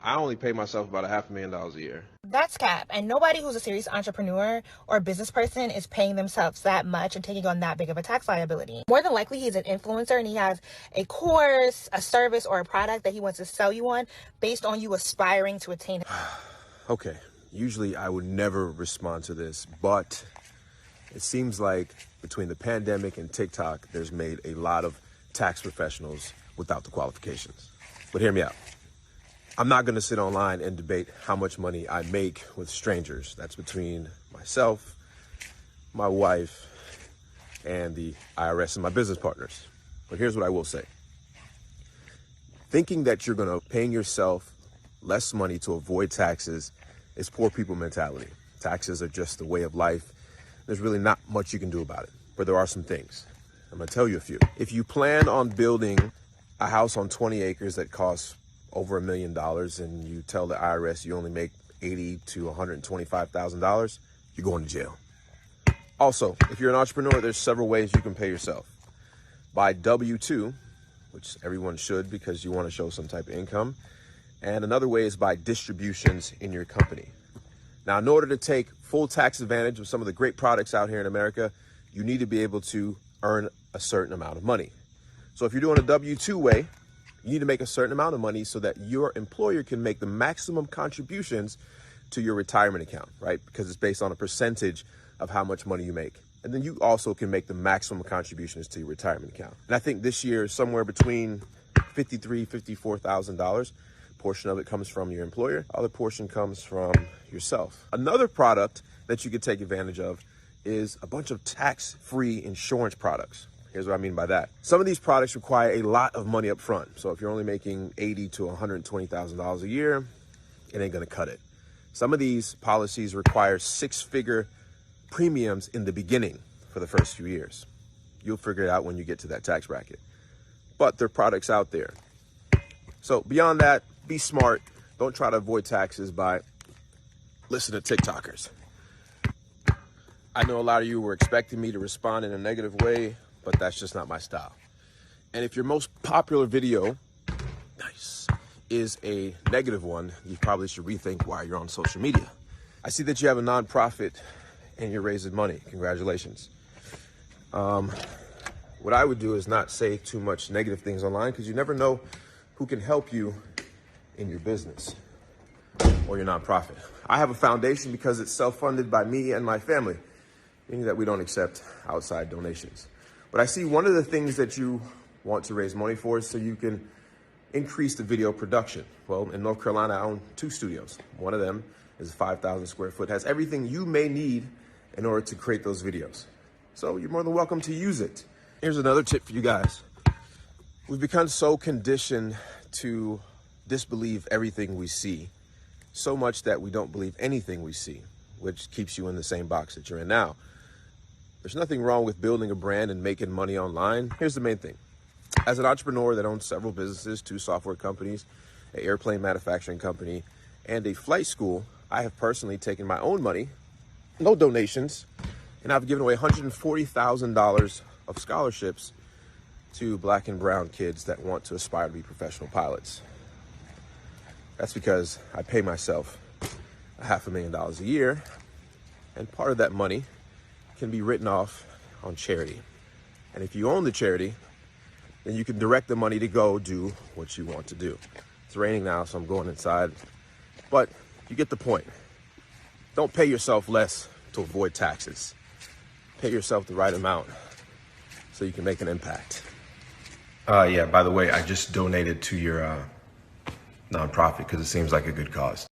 I only pay myself about $500,000 a year. That's cap. And nobody who's a serious entrepreneur or business person is paying themselves that much and taking on that big of a tax liability. More than likely, he's an influencer and he has a course, a service, or a product that he wants to sell you on based on you aspiring to attain. Okay, usually I would never respond to this, but it seems like between the pandemic and TikTok, there's made a lot of tax professionals without the qualifications. But hear me out. I'm not gonna sit online and debate how much money I make with strangers. That's between myself, my wife, and the IRS and my business partners. But here's what I will say. Thinking that you're gonna paying yourself less money to avoid taxes is poor people mentality. Taxes are just the way of life. There's really not much you can do about it, but there are some things. I'm gonna tell you a few. If you plan on building a house on 20 acres that costs over $1 million and you tell the IRS you only make $80,000 to $125,000, you're going to jail. Also, if you're an entrepreneur, there's several ways you can pay yourself. By W-2, which everyone should because you want to show some type of income. And another way is by distributions in your company. Now, in order to take full tax advantage of some of the great products out here in America, you need to be able to earn a certain amount of money. So if you're doing a W-2 way, you need to make a certain amount of money so that your employer can make the maximum contributions to your retirement account, right? Because it's based on a percentage of how much money you make. And then you also can make the maximum contributions to your retirement account. And I think this year, somewhere between $53,000, $54,000. Portion of it comes from your employer. Other portion comes from yourself. Another product that you could take advantage of is a bunch of tax-free insurance products. Here's what I mean by that. Some of these products require a lot of money up front. So if you're only making $80,000 to $120,000 a year, it ain't gonna cut it. Some of these policies require six-figure premiums in the beginning for the first few years. You'll figure it out when you get to that tax bracket. But there are products out there. So beyond that, be smart. Don't try to avoid taxes by listening to TikTokers. I know a lot of you were expecting me to respond in a negative way, but that's just not my style. And if your most popular video, is a negative one, you probably should rethink why you're on social media. I see that you have a nonprofit and you're raising money. Congratulations. What I would do is not say too much negative things online because you never know who can help you in your business or your nonprofit. I have a foundation because it's self-funded by me and my family, meaning that we don't accept outside donations. But I see one of the things that you want to raise money for is so you can increase the video production. Well, in North Carolina, I own 2 studios. One of them is 5,000 square foot, has everything you may need in order to create those videos. So you're more than welcome to use it. Here's another tip for you guys. We've become so conditioned to disbelieve everything we see, so much that we don't believe anything we see, which keeps you in the same box that you're in now. There's nothing wrong with building a brand and making money online. Here's the main thing. As an entrepreneur that owns several businesses, 2 software companies, an airplane manufacturing company, and a flight school, I have personally taken my own money, no donations, and I've given away $140,000 of scholarships to Black and brown kids that want to aspire to be professional pilots. That's because I pay myself $500,000 a year, and part of that money can be written off on charity. And if you own the charity, then you can direct the money to go do what you want to do. It's raining now, so I'm going inside, but you get the point. Don't pay yourself less to avoid taxes. Pay yourself the right amount so you can make an impact. Yeah, by the way, I just donated to your nonprofit because it seems like a good cause.